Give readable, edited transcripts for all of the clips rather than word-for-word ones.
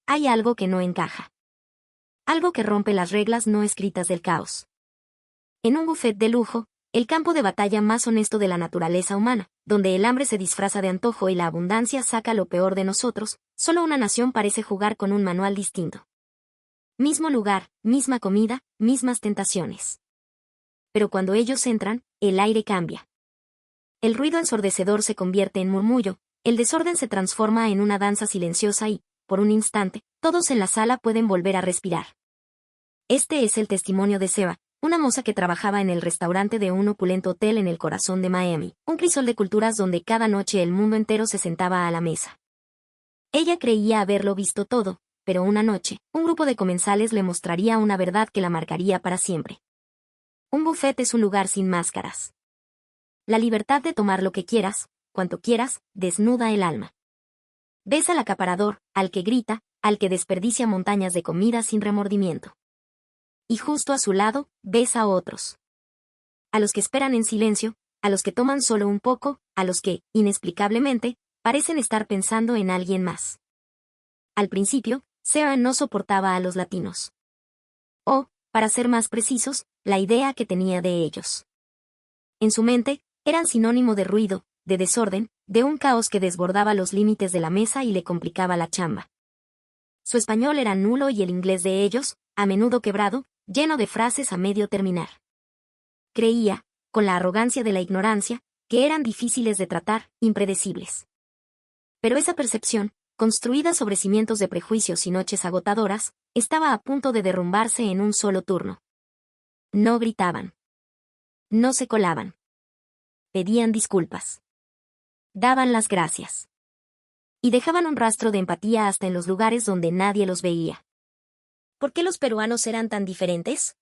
hay algo que no encaja. Algo que rompe las reglas no escritas del caos. En un buffet de lujo, el campo de batalla más honesto de la naturaleza humana, donde el hambre se disfraza de antojo y la abundancia saca lo peor de nosotros, solo una nación parece jugar con un manual distinto. Mismo lugar, misma comida, mismas tentaciones. Pero cuando ellos entran, el aire cambia. El ruido ensordecedor se convierte en murmullo, el desorden se transforma en una danza silenciosa y, por un instante, todos en la sala pueden volver a respirar. Este es el testimonio de Seba, una moza que trabajaba en el restaurante de un opulento hotel en el corazón de Miami, un crisol de culturas donde cada noche el mundo entero se sentaba a la mesa. Ella creía haberlo visto todo, pero una noche, un grupo de comensales le mostraría una verdad que la marcaría para siempre. Un buffet es un lugar sin máscaras. La libertad de tomar lo que quieras, cuanto quieras, desnuda el alma. Ves al acaparador, al que grita, al que desperdicia montañas de comida sin remordimiento. Y justo a su lado, ves a otros. A los que esperan en silencio, a los que toman solo un poco, a los que, inexplicablemente, parecen estar pensando en alguien más. Al principio, Sarah no soportaba a los latinos. O, para ser más precisos, la idea que tenía de ellos. En su mente, eran sinónimo de ruido, de desorden, de un caos que desbordaba los límites de la mesa y le complicaba la chamba. Su español era nulo y el inglés de ellos, a menudo quebrado, lleno de frases a medio terminar. Creía, con la arrogancia de la ignorancia, que eran difíciles de tratar, impredecibles. Pero esa percepción, construida sobre cimientos de prejuicios y noches agotadoras, estaba a punto de derrumbarse en un solo turno. No gritaban. No se colaban. Pedían disculpas. Daban las gracias. Y dejaban un rastro de empatía hasta en los lugares donde nadie los veía. ¿Por qué los peruanos eran tan diferentes?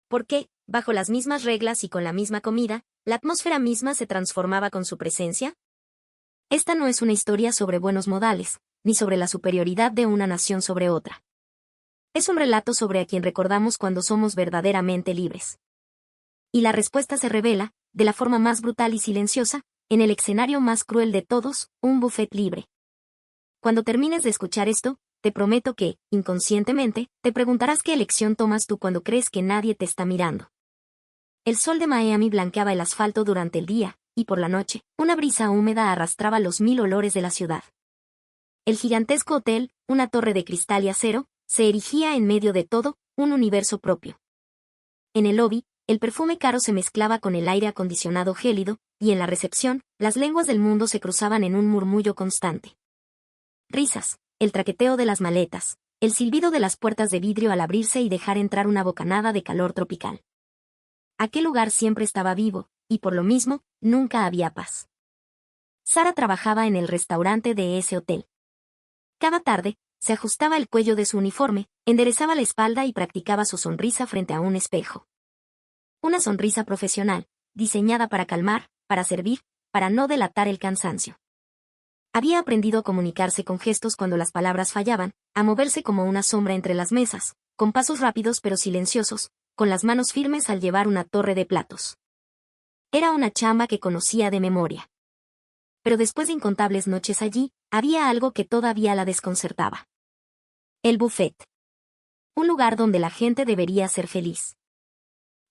¿Por qué, bajo las mismas reglas y con la misma comida, la atmósfera misma se transformaba con su presencia? Esta no es una historia sobre buenos modales, ni sobre la superioridad de una nación sobre otra. Es un relato sobre a quien recordamos cuando somos verdaderamente libres. Y la respuesta se revela, de la forma más brutal y silenciosa, en el escenario más cruel de todos, un buffet libre. Cuando termines de escuchar esto, te prometo que, inconscientemente, te preguntarás qué elección tomas tú cuando crees que nadie te está mirando. El sol de Miami blanqueaba el asfalto durante el día, y por la noche, una brisa húmeda arrastraba los 1000 olores de la ciudad. El gigantesco hotel, una torre de cristal y acero, se erigía en medio de todo, un universo propio. En el lobby, el perfume caro se mezclaba con el aire acondicionado gélido, y en la recepción, las lenguas del mundo se cruzaban en un murmullo constante. Risas, el traqueteo de las maletas, el silbido de las puertas de vidrio al abrirse y dejar entrar una bocanada de calor tropical. Aquel lugar siempre estaba vivo, y por lo mismo, nunca había paz. Sara trabajaba en el restaurante de ese hotel. Cada tarde, se ajustaba el cuello de su uniforme, enderezaba la espalda y practicaba su sonrisa frente a un espejo. Una sonrisa profesional, diseñada para calmar, para servir, para no delatar el cansancio. Había aprendido a comunicarse con gestos cuando las palabras fallaban, a moverse como una sombra entre las mesas, con pasos rápidos pero silenciosos, con las manos firmes al llevar una torre de platos. Era una chamba que conocía de memoria. Pero después de incontables noches allí, había algo que todavía la desconcertaba. El buffet. Un lugar donde la gente debería ser feliz.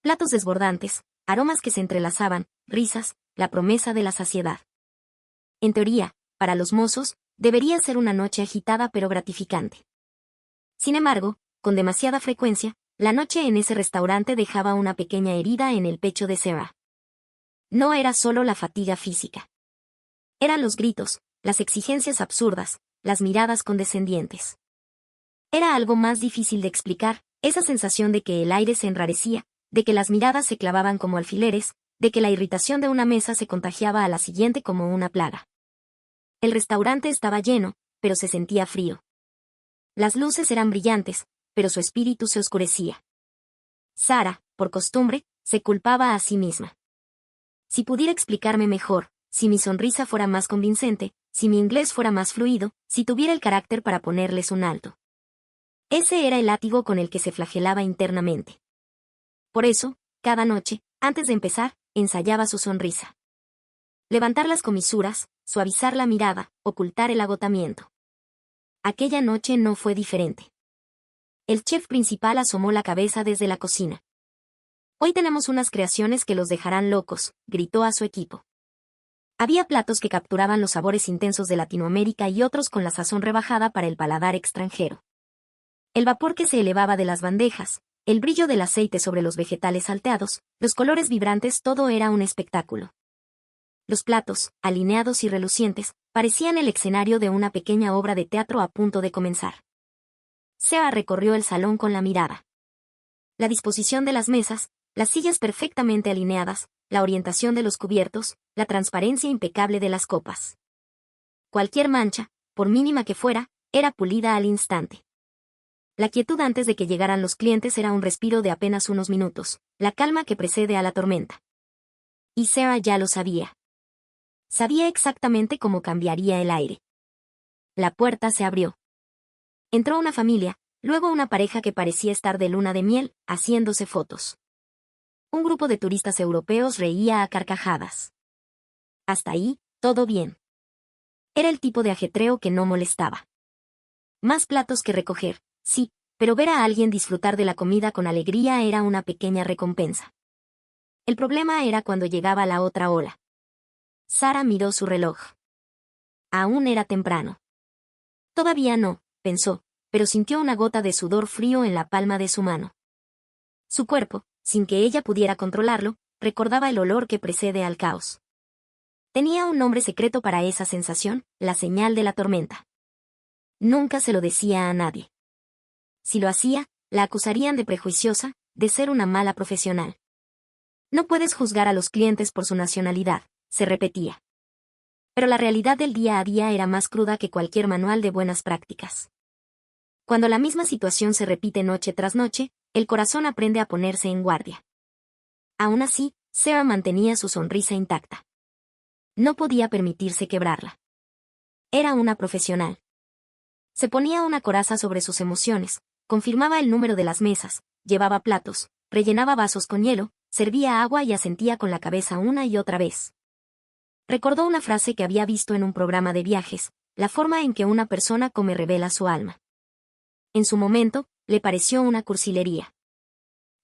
Platos desbordantes, aromas que se entrelazaban, risas, la promesa de la saciedad. En teoría, para los mozos, debería ser una noche agitada pero gratificante. Sin embargo, con demasiada frecuencia, la noche en ese restaurante dejaba una pequeña herida en el pecho de Sarah. No era solo la fatiga física. Eran los gritos, las exigencias absurdas, las miradas condescendientes. Era algo más difícil de explicar, esa sensación de que el aire se enrarecía, de que las miradas se clavaban como alfileres, de que la irritación de una mesa se contagiaba a la siguiente como una plaga. El restaurante estaba lleno, pero se sentía frío. Las luces eran brillantes, pero su espíritu se oscurecía. Sara, por costumbre, se culpaba a sí misma. Si pudiera explicarme mejor, si mi sonrisa fuera más convincente, si mi inglés fuera más fluido, si tuviera el carácter para ponerles un alto. Ese era el látigo con el que se flagelaba internamente. Por eso, cada noche, antes de empezar, ensayaba su sonrisa. Levantar las comisuras, suavizar la mirada, ocultar el agotamiento. Aquella noche no fue diferente. El chef principal asomó la cabeza desde la cocina. «Hoy tenemos unas creaciones que los dejarán locos», gritó a su equipo. Había platos que capturaban los sabores intensos de Latinoamérica y otros con la sazón rebajada para el paladar extranjero. El vapor que se elevaba de las bandejas, el brillo del aceite sobre los vegetales salteados, los colores vibrantes, todo era un espectáculo. Los platos, alineados y relucientes, parecían el escenario de una pequeña obra de teatro a punto de comenzar. Seba recorrió el salón con la mirada. La disposición de las mesas, las sillas perfectamente alineadas, la orientación de los cubiertos, la transparencia impecable de las copas. Cualquier mancha, por mínima que fuera, era pulida al instante. La quietud antes de que llegaran los clientes era un respiro de apenas unos minutos, la calma que precede a la tormenta. Y Sarah ya lo sabía. Sabía exactamente cómo cambiaría el aire. La puerta se abrió. Entró una familia, luego una pareja que parecía estar de luna de miel, haciéndose fotos. Un grupo de turistas europeos reía a carcajadas. Hasta ahí, todo bien. Era el tipo de ajetreo que no molestaba. Más platos que recoger, sí, pero ver a alguien disfrutar de la comida con alegría era una pequeña recompensa. El problema era cuando llegaba la otra ola. Sara miró su reloj. Aún era temprano. Todavía no, pensó, pero sintió una gota de sudor frío en la palma de su mano. Su cuerpo, sin que ella pudiera controlarlo, recordaba el olor que precede al caos. Tenía un nombre secreto para esa sensación, la señal de la tormenta. Nunca se lo decía a nadie. Si lo hacía, la acusarían de prejuiciosa, de ser una mala profesional. No puedes juzgar a los clientes por su nacionalidad, se repetía. Pero la realidad del día a día era más cruda que cualquier manual de buenas prácticas. Cuando la misma situación se repite noche tras noche, el corazón aprende a ponerse en guardia. Aún así, Sarah mantenía su sonrisa intacta. No podía permitirse quebrarla. Era una profesional. Se ponía una coraza sobre sus emociones, confirmaba el número de las mesas, llevaba platos, rellenaba vasos con hielo, servía agua y asentía con la cabeza una y otra vez. Recordó una frase que había visto en un programa de viajes: la forma en que una persona come revela su alma. En su momento, le pareció una cursilería.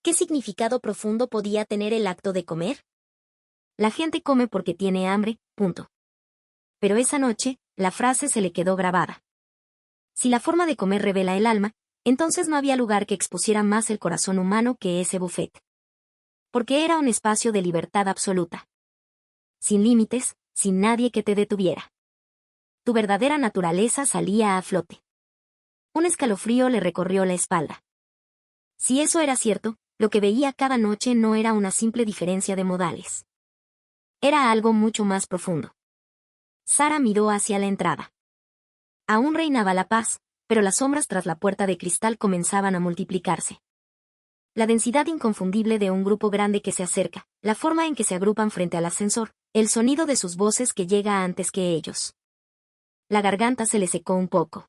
¿Qué significado profundo podía tener el acto de comer? La gente come porque tiene hambre, punto. Pero esa noche, la frase se le quedó grabada. Si la forma de comer revela el alma, entonces no había lugar que expusiera más el corazón humano que ese buffet. Porque era un espacio de libertad absoluta. Sin límites, sin nadie que te detuviera. Tu verdadera naturaleza salía a flote. Un escalofrío le recorrió la espalda. Si eso era cierto, lo que veía cada noche no era una simple diferencia de modales. Era algo mucho más profundo. Sara miró hacia la entrada. Aún reinaba la paz, pero las sombras tras la puerta de cristal comenzaban a multiplicarse. La densidad inconfundible de un grupo grande que se acerca, la forma en que se agrupan frente al ascensor, el sonido de sus voces que llega antes que ellos. La garganta se le secó un poco.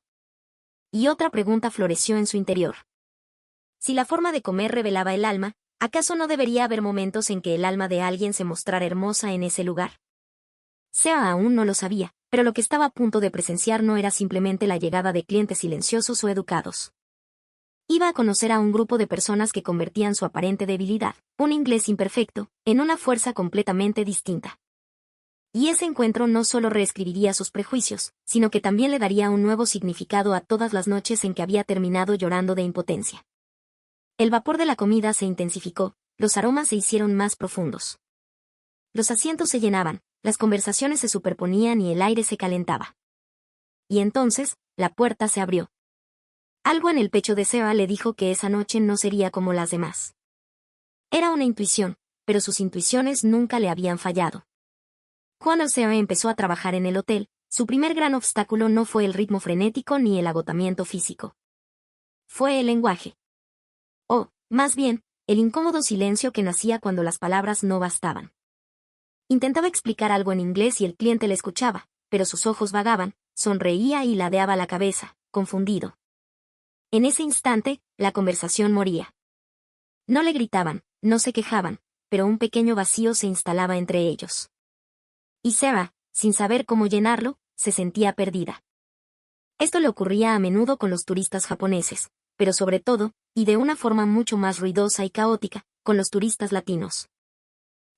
Y otra pregunta floreció en su interior. Si la forma de comer revelaba el alma, ¿acaso no debería haber momentos en que el alma de alguien se mostrara hermosa en ese lugar? Sea aún no lo sabía, pero lo que estaba a punto de presenciar no era simplemente la llegada de clientes silenciosos o educados. Iba a conocer a un grupo de personas que convertían su aparente debilidad, un inglés imperfecto, en una fuerza completamente distinta. Y ese encuentro no solo reescribiría sus prejuicios, sino que también le daría un nuevo significado a todas las noches en que había terminado llorando de impotencia. El vapor de la comida se intensificó, los aromas se hicieron más profundos. Los asientos se llenaban, las conversaciones se superponían y el aire se calentaba. Y entonces, la puerta se abrió. Algo en el pecho de Sarah le dijo que esa noche no sería como las demás. Era una intuición, pero sus intuiciones nunca le habían fallado. Cuando Sarah empezó a trabajar en el hotel, su primer gran obstáculo no fue el ritmo frenético ni el agotamiento físico. Fue el lenguaje. O, más bien, el incómodo silencio que nacía cuando las palabras no bastaban. Intentaba explicar algo en inglés y el cliente le escuchaba, pero sus ojos vagaban, sonreía y ladeaba la cabeza, confundido. En ese instante, la conversación moría. No le gritaban, no se quejaban, pero un pequeño vacío se instalaba entre ellos. Y Sarah, sin saber cómo llenarlo, se sentía perdida. Esto le ocurría a menudo con los turistas japoneses, pero sobre todo, y de una forma mucho más ruidosa y caótica, con los turistas latinos.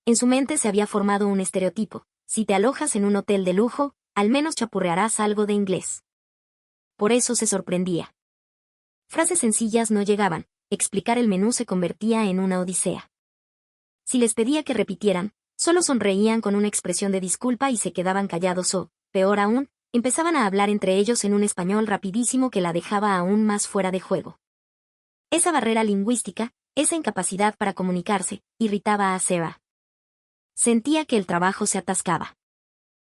En su mente se había formado un estereotipo: si te alojas en un hotel de lujo, al menos chapurrearás algo de inglés. Por eso se sorprendía. Frases sencillas no llegaban, explicar el menú se convertía en una odisea. Si les pedía que repitieran, solo sonreían con una expresión de disculpa y se quedaban callados o, peor aún, empezaban a hablar entre ellos en un español rapidísimo que la dejaba aún más fuera de juego. Esa barrera lingüística, esa incapacidad para comunicarse, irritaba a Sarah. Sentía que el trabajo se atascaba.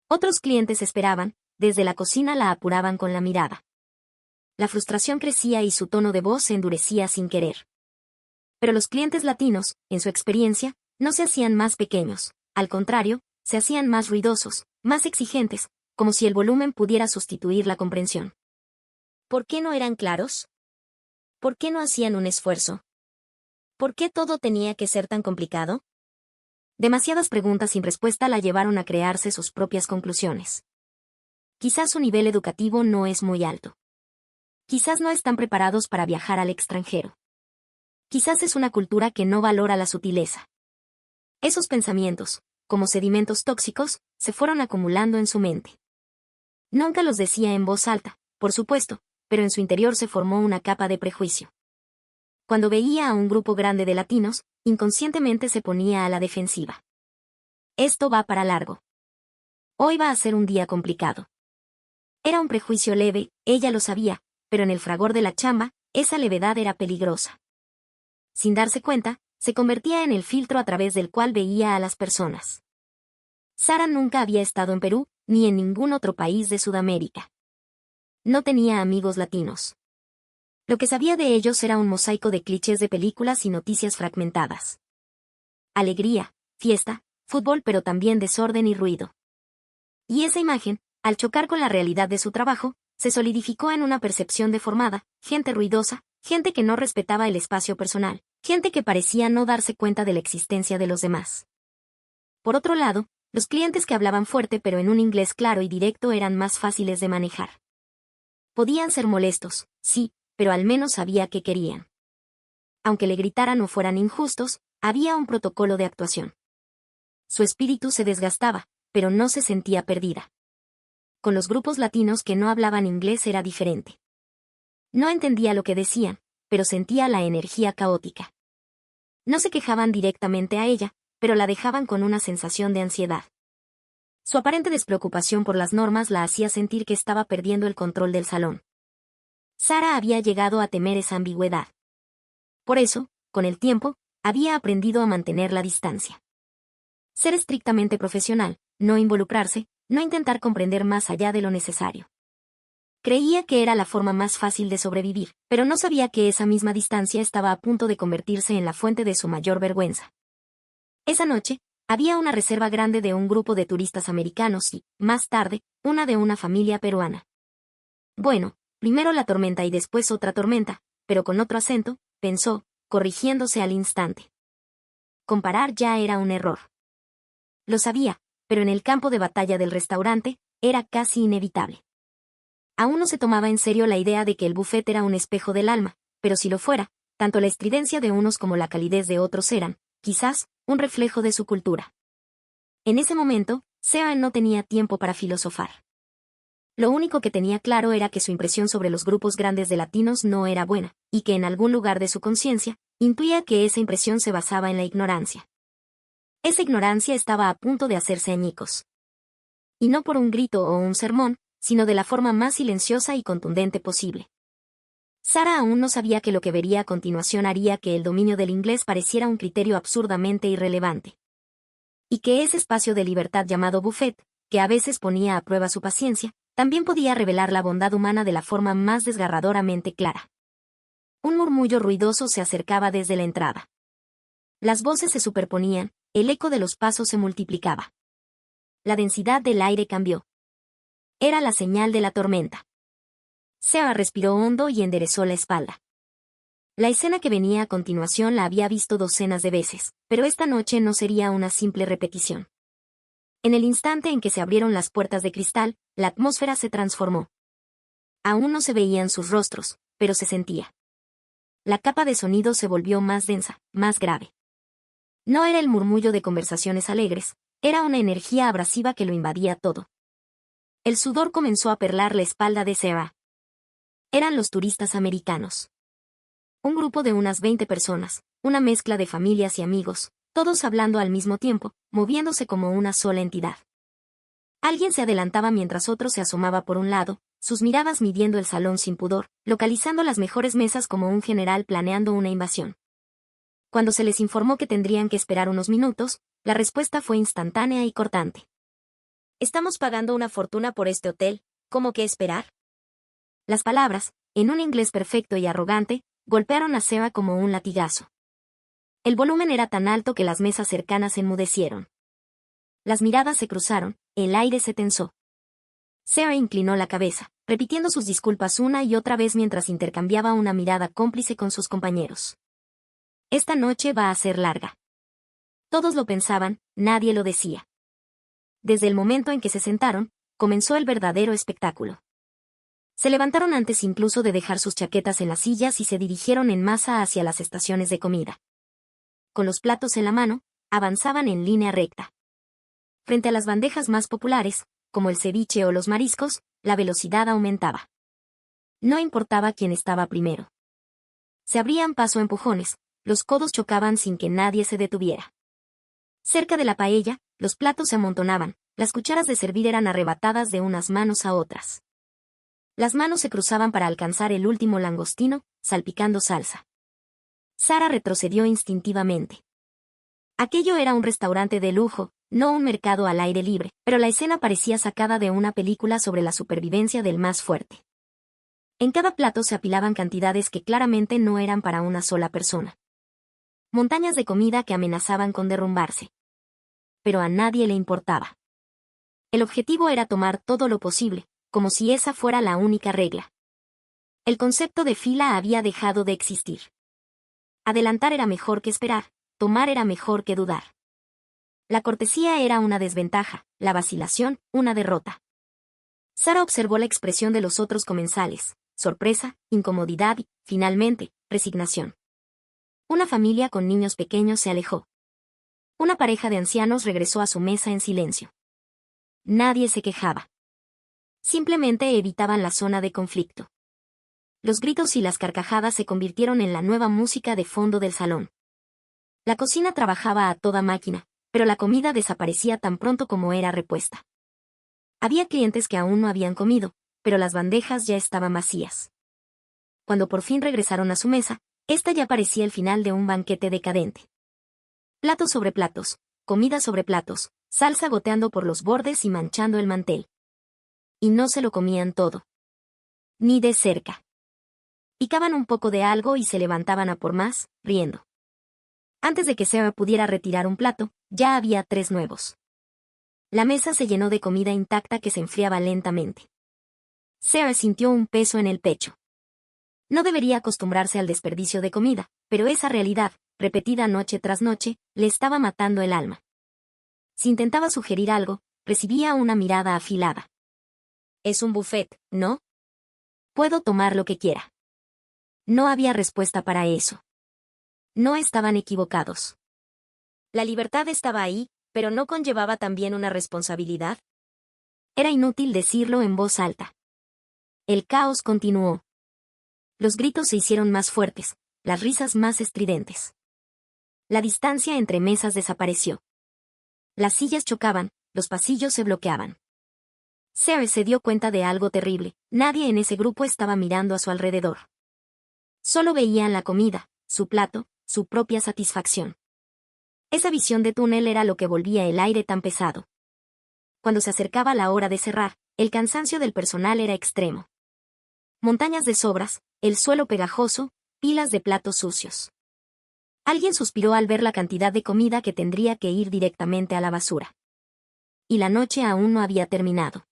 Otros clientes esperaban, desde la cocina la apuraban con la mirada. La frustración crecía y su tono de voz se endurecía sin querer. Pero los clientes latinos, en su experiencia, no se hacían más pequeños, al contrario, se hacían más ruidosos, más exigentes, como si el volumen pudiera sustituir la comprensión. ¿Por qué no eran claros? ¿Por qué no hacían un esfuerzo? ¿Por qué todo tenía que ser tan complicado? Demasiadas preguntas sin respuesta la llevaron a crearse sus propias conclusiones. Quizás su nivel educativo no es muy alto. Quizás no están preparados para viajar al extranjero. Quizás es una cultura que no valora la sutileza. Esos pensamientos, como sedimentos tóxicos, se fueron acumulando en su mente. Nunca los decía en voz alta, por supuesto, pero en su interior se formó una capa de prejuicio. Cuando veía a un grupo grande de latinos, inconscientemente se ponía a la defensiva. Esto va para largo. Hoy va a ser un día complicado. Era un prejuicio leve, ella lo sabía, pero en el fragor de la chamba, esa levedad era peligrosa. Sin darse cuenta, se convertía en el filtro a través del cual veía a las personas. Sarah nunca había estado en Perú, ni en ningún otro país de Sudamérica. No tenía amigos latinos. Lo que sabía de ellos era un mosaico de clichés de películas y noticias fragmentadas. Alegría, fiesta, fútbol, pero también desorden y ruido. Y esa imagen, al chocar con la realidad de su trabajo, se solidificó en una percepción deformada: gente ruidosa, gente que no respetaba el espacio personal, gente que parecía no darse cuenta de la existencia de los demás. Por otro lado, los clientes que hablaban fuerte pero en un inglés claro y directo eran más fáciles de manejar. Podían ser molestos, sí, pero al menos sabía qué querían. Aunque le gritaran o fueran injustos, había un protocolo de actuación. Su espíritu se desgastaba, pero no se sentía perdida. Con los grupos latinos que no hablaban inglés era diferente. No entendía lo que decían, pero sentía la energía caótica. No se quejaban directamente a ella, pero la dejaban con una sensación de ansiedad. Su aparente despreocupación por las normas la hacía sentir que estaba perdiendo el control del salón. Sarah había llegado a temer esa ambigüedad. Por eso, con el tiempo, había aprendido a mantener la distancia. Ser estrictamente profesional, no involucrarse, no intentar comprender más allá de lo necesario. Creía que era la forma más fácil de sobrevivir, pero no sabía que esa misma distancia estaba a punto de convertirse en la fuente de su mayor vergüenza. Esa noche, había una reserva grande de un grupo de turistas americanos y, más tarde, una de una familia peruana. Bueno, primero la tormenta y después otra tormenta, pero con otro acento, pensó, corrigiéndose al instante. Comparar ya era un error. Lo sabía, pero en el campo de batalla del restaurante, era casi inevitable. Aún no se tomaba en serio la idea de que el buffet era un espejo del alma, pero si lo fuera, tanto la estridencia de unos como la calidez de otros eran, quizás, un reflejo de su cultura. En ese momento, Sarah no tenía tiempo para filosofar. Lo único que tenía claro era que su impresión sobre los grupos grandes de latinos no era buena, y que en algún lugar de su conciencia, intuía que esa impresión se basaba en la ignorancia. Esa ignorancia estaba a punto de hacerse añicos. Y no por un grito o un sermón, sino de la forma más silenciosa y contundente posible. Sarah aún no sabía que lo que vería a continuación haría que el dominio del inglés pareciera un criterio absurdamente irrelevante. Y que ese espacio de libertad llamado buffet, que a veces ponía a prueba su paciencia, también podía revelar la bondad humana de la forma más desgarradoramente clara. Un murmullo ruidoso se acercaba desde la entrada. Las voces se superponían, el eco de los pasos se multiplicaba. La densidad del aire cambió. Era la señal de la tormenta. Sarah respiró hondo y enderezó la espalda. La escena que venía a continuación la había visto docenas de veces, pero esta noche no sería una simple repetición. En el instante en que se abrieron las puertas de cristal, la atmósfera se transformó. Aún no se veían sus rostros, pero se sentía. La capa de sonido se volvió más densa, más grave. No era el murmullo de conversaciones alegres, era una energía abrasiva que lo invadía todo. El sudor comenzó a perlar la espalda de Sarah. Eran los turistas americanos. Un grupo de unas 20 personas, una mezcla de familias y amigos, todos hablando al mismo tiempo, moviéndose como una sola entidad. Alguien se adelantaba mientras otro se asomaba por un lado, sus miradas midiendo el salón sin pudor, localizando las mejores mesas como un general planeando una invasión. Cuando se les informó que tendrían que esperar unos minutos, la respuesta fue instantánea y cortante. «Estamos pagando una fortuna por este hotel, ¿cómo que esperar?». Las palabras, en un inglés perfecto y arrogante, golpearon a Sarah como un latigazo. El volumen era tan alto que las mesas cercanas enmudecieron. Las miradas se cruzaron, el aire se tensó. Sarah inclinó la cabeza, repitiendo sus disculpas una y otra vez mientras intercambiaba una mirada cómplice con sus compañeros. Esta noche va a ser larga. Todos lo pensaban, nadie lo decía. Desde el momento en que se sentaron, comenzó el verdadero espectáculo. Se levantaron antes incluso de dejar sus chaquetas en las sillas y se dirigieron en masa hacia las estaciones de comida. Con los platos en la mano, avanzaban en línea recta. Frente a las bandejas más populares, como el ceviche o los mariscos, la velocidad aumentaba. No importaba quién estaba primero. Se abrían paso a empujones, los codos chocaban sin que nadie se detuviera. Cerca de la paella, los platos se amontonaban, las cucharas de servir eran arrebatadas de unas manos a otras. Las manos se cruzaban para alcanzar el último langostino, salpicando salsa. Sarah retrocedió instintivamente. Aquello era un restaurante de lujo, no un mercado al aire libre, pero la escena parecía sacada de una película sobre la supervivencia del más fuerte. En cada plato se apilaban cantidades que claramente no eran para una sola persona. Montañas de comida que amenazaban con derrumbarse. Pero a nadie le importaba. El objetivo era tomar todo lo posible, como si esa fuera la única regla. El concepto de fila había dejado de existir. Adelantar era mejor que esperar, tomar era mejor que dudar. La cortesía era una desventaja, la vacilación, una derrota. Sarah observó la expresión de los otros comensales, sorpresa, incomodidad y, finalmente, resignación. Una familia con niños pequeños se alejó. Una pareja de ancianos regresó a su mesa en silencio. Nadie se quejaba. Simplemente evitaban la zona de conflicto. Los gritos y las carcajadas se convirtieron en la nueva música de fondo del salón. La cocina trabajaba a toda máquina, pero la comida desaparecía tan pronto como era repuesta. Había clientes que aún no habían comido, pero las bandejas ya estaban vacías. Cuando por fin regresaron a su mesa, esta ya parecía el final de un banquete decadente. Platos sobre platos, comida sobre platos, salsa goteando por los bordes y manchando el mantel. Y no se lo comían todo. Ni de cerca. Picaban un poco de algo y se levantaban a por más, riendo. Antes de que Sarah pudiera retirar un plato, ya había 3 nuevos. La mesa se llenó de comida intacta que se enfriaba lentamente. Sarah sintió un peso en el pecho. No debería acostumbrarse al desperdicio de comida, pero esa realidad, repetida noche tras noche, le estaba matando el alma. Si intentaba sugerir algo, recibía una mirada afilada. «Es un buffet, ¿no? Puedo tomar lo que quiera». No había respuesta para eso. No estaban equivocados. La libertad estaba ahí, pero ¿no conllevaba también una responsabilidad? Era inútil decirlo en voz alta. El caos continuó. Los gritos se hicieron más fuertes, las risas más estridentes. La distancia entre mesas desapareció. Las sillas chocaban, los pasillos se bloqueaban. Sarah se dio cuenta de algo terrible, nadie en ese grupo estaba mirando a su alrededor. Solo veían la comida, su plato, su propia satisfacción. Esa visión de túnel era lo que volvía el aire tan pesado. Cuando se acercaba la hora de cerrar, el cansancio del personal era extremo. Montañas de sobras, el suelo pegajoso, pilas de platos sucios. Alguien suspiró al ver la cantidad de comida que tendría que ir directamente a la basura. Y la noche aún no había terminado.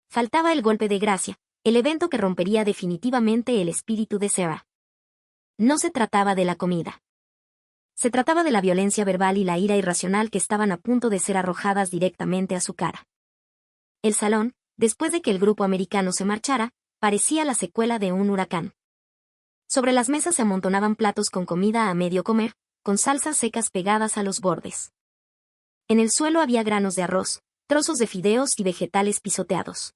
Faltaba el golpe de gracia, el evento que rompería definitivamente el espíritu de Sarah. No se trataba de la comida. Se trataba de la violencia verbal y la ira irracional que estaban a punto de ser arrojadas directamente a su cara. El salón, después de que el grupo americano se marchara, parecía la secuela de un huracán. Sobre las mesas se amontonaban platos con comida a medio comer, con salsas secas pegadas a los bordes. En el suelo había granos de arroz, trozos de fideos y vegetales pisoteados.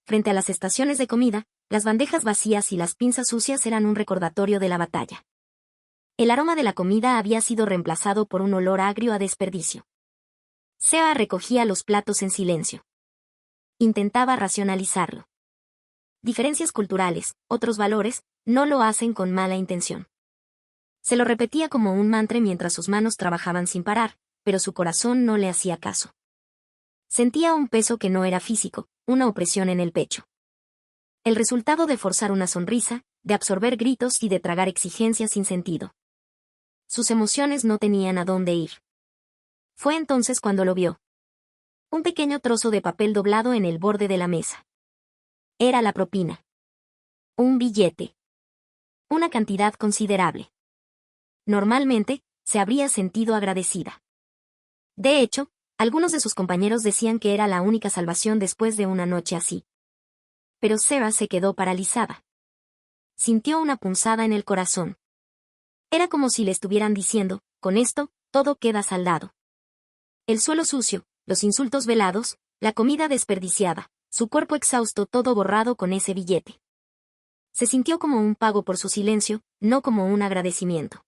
Frente a las estaciones de comida, las bandejas vacías y las pinzas sucias eran un recordatorio de la batalla. El aroma de la comida había sido reemplazado por un olor agrio a desperdicio. Seba recogía los platos en silencio. Intentaba racionalizarlo. Diferencias culturales, otros valores, no lo hacen con mala intención. Se lo repetía como un mantra mientras sus manos trabajaban sin parar, pero su corazón no le hacía caso. Sentía un peso que no era físico, una opresión en el pecho. El resultado de forzar una sonrisa, de absorber gritos y de tragar exigencias sin sentido. Sus emociones no tenían a dónde ir. Fue entonces cuando lo vio. Un pequeño trozo de papel doblado en el borde de la mesa. Era la propina. Un billete. Una cantidad considerable. Normalmente, se habría sentido agradecida. De hecho, algunos de sus compañeros decían que era la única salvación después de una noche así. Pero Sarah se quedó paralizada. Sintió una punzada en el corazón. Era como si le estuvieran diciendo, con esto, todo queda saldado. El suelo sucio, los insultos velados, la comida desperdiciada, su cuerpo exhausto, todo borrado con ese billete. Se sintió como un pago por su silencio, no como un agradecimiento.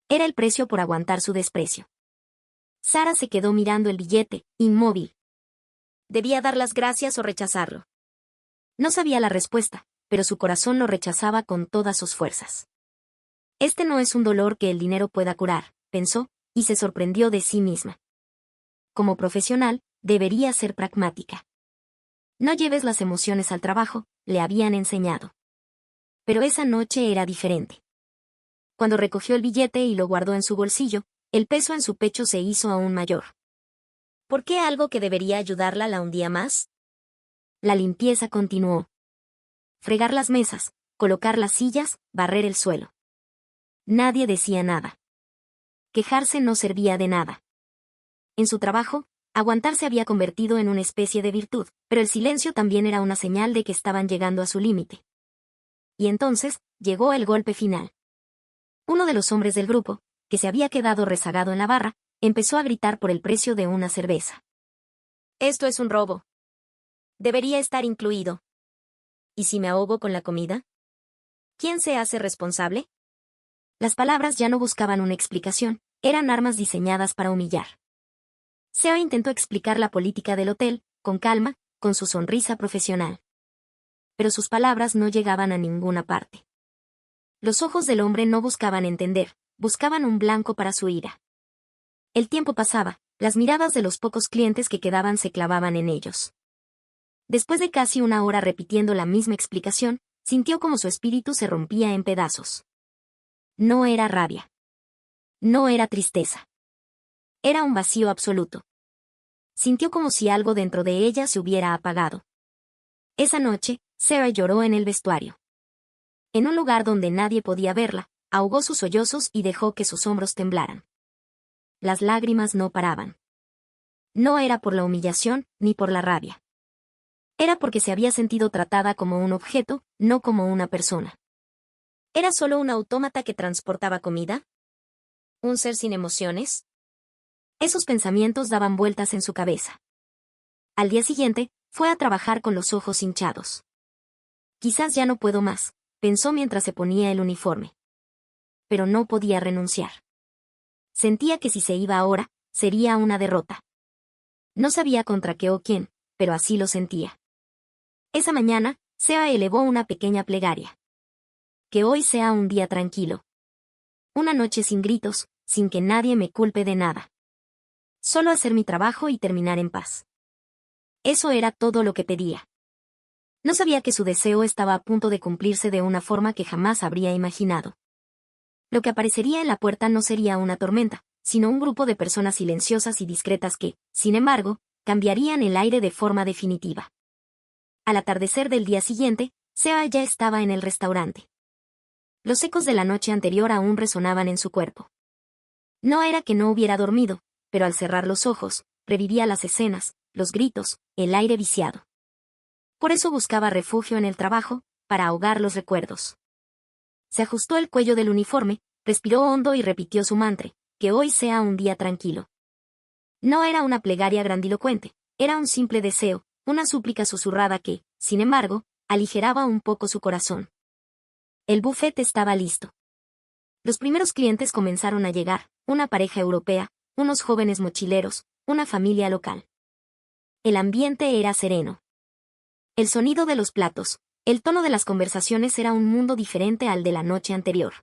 Era el precio por aguantar su desprecio. Sarah se quedó mirando el billete, inmóvil. ¿Debía dar las gracias o rechazarlo? No sabía la respuesta, pero su corazón lo rechazaba con todas sus fuerzas. Este no es un dolor que el dinero pueda curar, pensó, y se sorprendió de sí misma. Como profesional, debería ser pragmática. No lleves las emociones al trabajo, le habían enseñado. Pero esa noche era diferente. Cuando recogió el billete y lo guardó en su bolsillo, el peso en su pecho se hizo aún mayor. ¿Por qué algo que debería ayudarla la hundía más? La limpieza continuó. Fregar las mesas, colocar las sillas, barrer el suelo. Nadie decía nada. Quejarse no servía de nada. En su trabajo, aguantarse había convertido en una especie de virtud, pero el silencio también era una señal de que estaban llegando a su límite. Y entonces, llegó el golpe final. Uno de los hombres del grupo, que se había quedado rezagado en la barra, empezó a gritar por el precio de una cerveza. Esto es un robo. Debería estar incluido. ¿Y si me ahogo con la comida? ¿Quién se hace responsable? Las palabras ya no buscaban una explicación, eran armas diseñadas para humillar. Seo intentó explicar la política del hotel, con calma, con su sonrisa profesional. Pero sus palabras no llegaban a ninguna parte. Los ojos del hombre no buscaban entender, buscaban un blanco para su ira. El tiempo pasaba, las miradas de los pocos clientes que quedaban se clavaban en ellos. Después de casi una hora repitiendo la misma explicación, sintió como su espíritu se rompía en pedazos. No era rabia. No era tristeza. Era un vacío absoluto. Sintió como si algo dentro de ella se hubiera apagado. Esa noche, Sarah lloró en el vestuario. En un lugar donde nadie podía verla, ahogó sus sollozos y dejó que sus hombros temblaran. Las lágrimas no paraban. No era por la humillación, ni por la rabia. Era porque se había sentido tratada como un objeto, no como una persona. ¿Era solo un autómata que transportaba comida? ¿Un ser sin emociones? Esos pensamientos daban vueltas en su cabeza. Al día siguiente, fue a trabajar con los ojos hinchados. Quizás ya no puedo más, pensó mientras se ponía el uniforme. Pero no podía renunciar. Sentía que si se iba ahora, sería una derrota. No sabía contra qué o quién, pero así lo sentía. Esa mañana, Seba elevó una pequeña plegaria. Que hoy sea un día tranquilo. Una noche sin gritos, sin que nadie me culpe de nada. Solo hacer mi trabajo y terminar en paz. Eso era todo lo que pedía. No sabía que su deseo estaba a punto de cumplirse de una forma que jamás habría imaginado. Lo que aparecería en la puerta no sería una tormenta, sino un grupo de personas silenciosas y discretas que, sin embargo, cambiarían el aire de forma definitiva. Al atardecer del día siguiente, Seba ya estaba en el restaurante. Los ecos de la noche anterior aún resonaban en su cuerpo. No era que no hubiera dormido, pero al cerrar los ojos, revivía las escenas, los gritos, el aire viciado. Por eso buscaba refugio en el trabajo, para ahogar los recuerdos. Se ajustó el cuello del uniforme, respiró hondo y repitió su mantra, que hoy sea un día tranquilo. No era una plegaria grandilocuente, era un simple deseo, una súplica susurrada que, sin embargo, aligeraba un poco su corazón. El buffet estaba listo. Los primeros clientes comenzaron a llegar, una pareja europea, unos jóvenes mochileros, una familia local. El ambiente era sereno. El sonido de los platos, el tono de las conversaciones era un mundo diferente al de la noche anterior.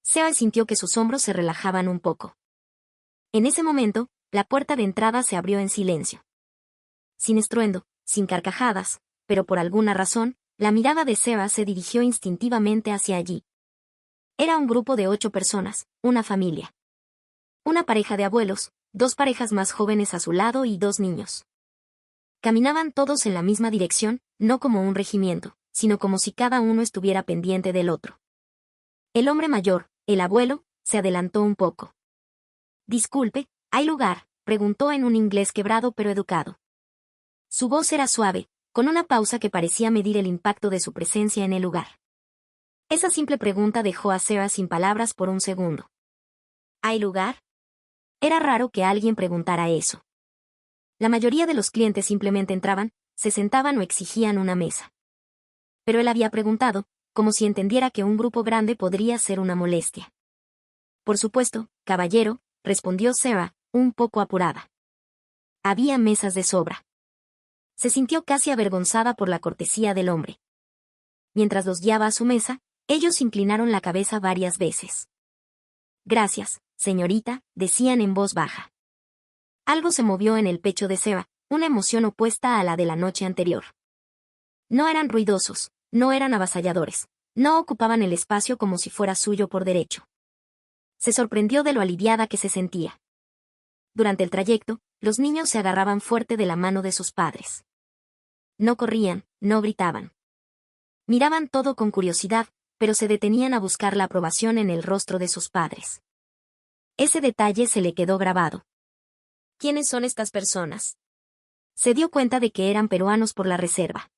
Seba sintió que sus hombros se relajaban un poco. En ese momento, la puerta de entrada se abrió en silencio. Sin estruendo, sin carcajadas, pero por alguna razón, la mirada de Seba se dirigió instintivamente hacia allí. Era un grupo de 8 personas, una familia. Una pareja de abuelos, 2 parejas más jóvenes a su lado y 2 niños. Caminaban todos en la misma dirección, no como un regimiento, sino como si cada uno estuviera pendiente del otro. El hombre mayor, el abuelo, se adelantó un poco. «Disculpe, ¿hay lugar?», preguntó en un inglés quebrado pero educado. Su voz era suave, con una pausa que parecía medir el impacto de su presencia en el lugar. Esa simple pregunta dejó a Sarah sin palabras por un segundo. ¿Hay lugar? Era raro que alguien preguntara eso. La mayoría de los clientes simplemente entraban, se sentaban o exigían una mesa. Pero él había preguntado, como si entendiera que un grupo grande podría ser una molestia. Por supuesto, caballero, respondió Sarah, un poco apurada. Había mesas de sobra. Se sintió casi avergonzada por la cortesía del hombre. Mientras los guiaba a su mesa, ellos inclinaron la cabeza varias veces. Gracias, señorita, decían en voz baja. Algo se movió en el pecho de Seba, una emoción opuesta a la de la noche anterior. No eran ruidosos, no eran avasalladores, no ocupaban el espacio como si fuera suyo por derecho. Se sorprendió de lo aliviada que se sentía. Durante el trayecto, los niños se agarraban fuerte de la mano de sus padres. No corrían, no gritaban. Miraban todo con curiosidad, pero se detenían a buscar la aprobación en el rostro de sus padres. Ese detalle se le quedó grabado. ¿Quiénes son estas personas? Se dio cuenta de que eran peruanos por la reserva.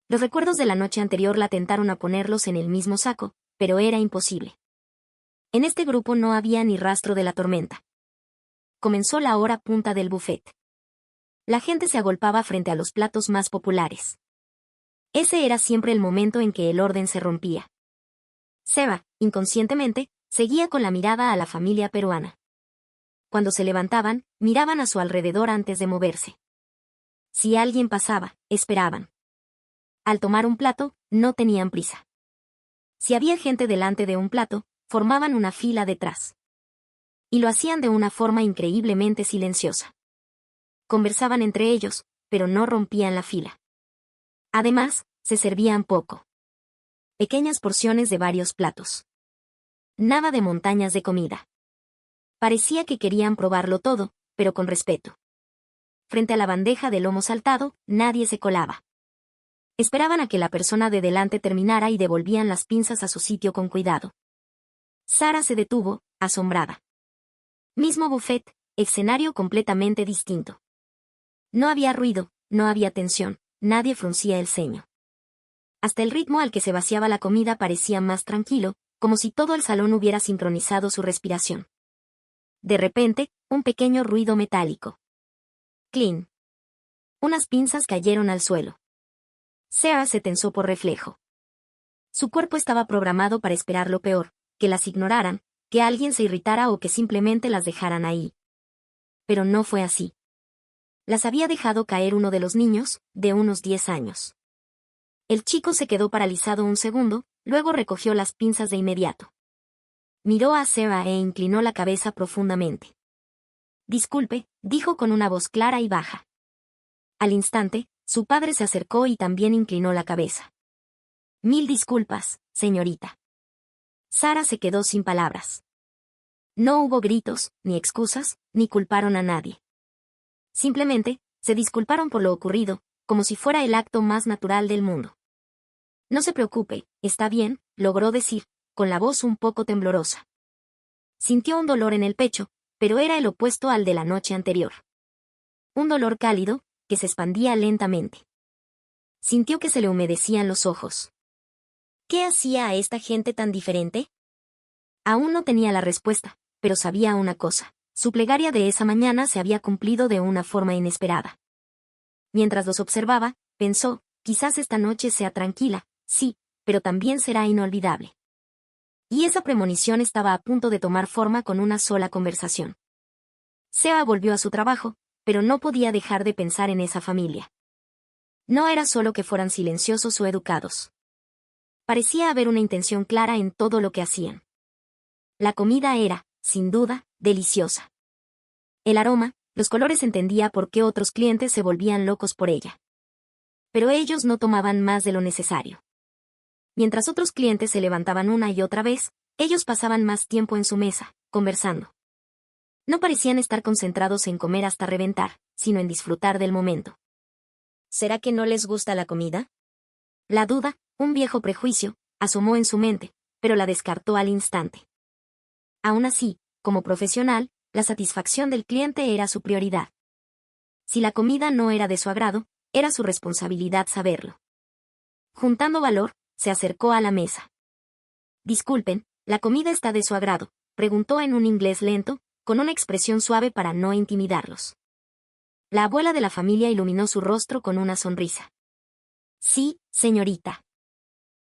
Los recuerdos de la noche anterior la tentaron a ponerlos en el mismo saco, pero era imposible. En este grupo no había ni rastro de la tormenta. Comenzó la hora punta del buffet. La gente se agolpaba frente a los platos más populares. Ese era siempre el momento en que el orden se rompía. Seba, inconscientemente, seguía con la mirada a la familia peruana. Cuando se levantaban, miraban a su alrededor antes de moverse. Si alguien pasaba, esperaban. Al tomar un plato, no tenían prisa. Si había gente delante de un plato, formaban una fila detrás. Y lo hacían de una forma increíblemente silenciosa. Conversaban entre ellos, pero no rompían la fila. Además, se servían poco. Pequeñas porciones de varios platos. Nada de montañas de comida. Parecía que querían probarlo todo, pero con respeto. Frente a la bandeja de lomo saltado, nadie se colaba. Esperaban a que la persona de delante terminara y devolvían las pinzas a su sitio con cuidado. Sara se detuvo, asombrada. Mismo buffet, escenario completamente distinto. No había ruido, no había tensión, nadie fruncía el ceño. Hasta el ritmo al que se vaciaba la comida parecía más tranquilo, como si todo el salón hubiera sincronizado su respiración. De repente, un pequeño ruido metálico. ¡Clean! Unas pinzas cayeron al suelo. Sarah se tensó por reflejo. Su cuerpo estaba programado para esperar lo peor, que las ignoraran, que alguien se irritara o que simplemente las dejaran ahí. Pero no fue así. Las había dejado caer uno de los niños, de unos 10 años. El chico se quedó paralizado un segundo, luego recogió las pinzas de inmediato. Miró a Sarah e inclinó la cabeza profundamente. Disculpe, dijo con una voz clara y baja. Al instante, su padre se acercó y también inclinó la cabeza. Mil disculpas, señorita. Sara se quedó sin palabras. No hubo gritos, ni excusas, ni culparon a nadie. Simplemente, se disculparon por lo ocurrido, como si fuera el acto más natural del mundo. No se preocupe, está bien, logró decir, con la voz un poco temblorosa. Sintió un dolor en el pecho, pero era el opuesto al de la noche anterior. Un dolor cálido, que se expandía lentamente. sintió que se le humedecían los ojos. ¿Qué hacía a esta gente tan diferente? Aún no tenía la respuesta, pero sabía una cosa. Su plegaria de esa mañana se había cumplido de una forma inesperada. Mientras los observaba, pensó, quizás esta noche sea tranquila, sí, pero también será inolvidable. Y esa premonición estaba a punto de tomar forma con una sola conversación. Seba volvió a su trabajo, pero no podía dejar de pensar en esa familia. No era solo que fueran silenciosos o educados. Parecía haber una intención clara en todo lo que hacían. La comida era, sin duda, deliciosa. El aroma, los colores, entendía por qué otros clientes se volvían locos por ella. Pero ellos no tomaban más de lo necesario. Mientras otros clientes se levantaban una y otra vez, ellos pasaban más tiempo en su mesa, conversando. No parecían estar concentrados en comer hasta reventar, sino en disfrutar del momento. ¿Será que no les gusta la comida? La duda, un viejo prejuicio, asomó en su mente, pero la descartó al instante. Aún así, como profesional, la satisfacción del cliente era su prioridad. Si la comida no era de su agrado, era su responsabilidad saberlo. Juntando valor, se acercó a la mesa. Disculpen, ¿la comida está de su agrado?, preguntó en un inglés lento, con una expresión suave para no intimidarlos. La abuela de la familia iluminó su rostro con una sonrisa. Sí, señorita.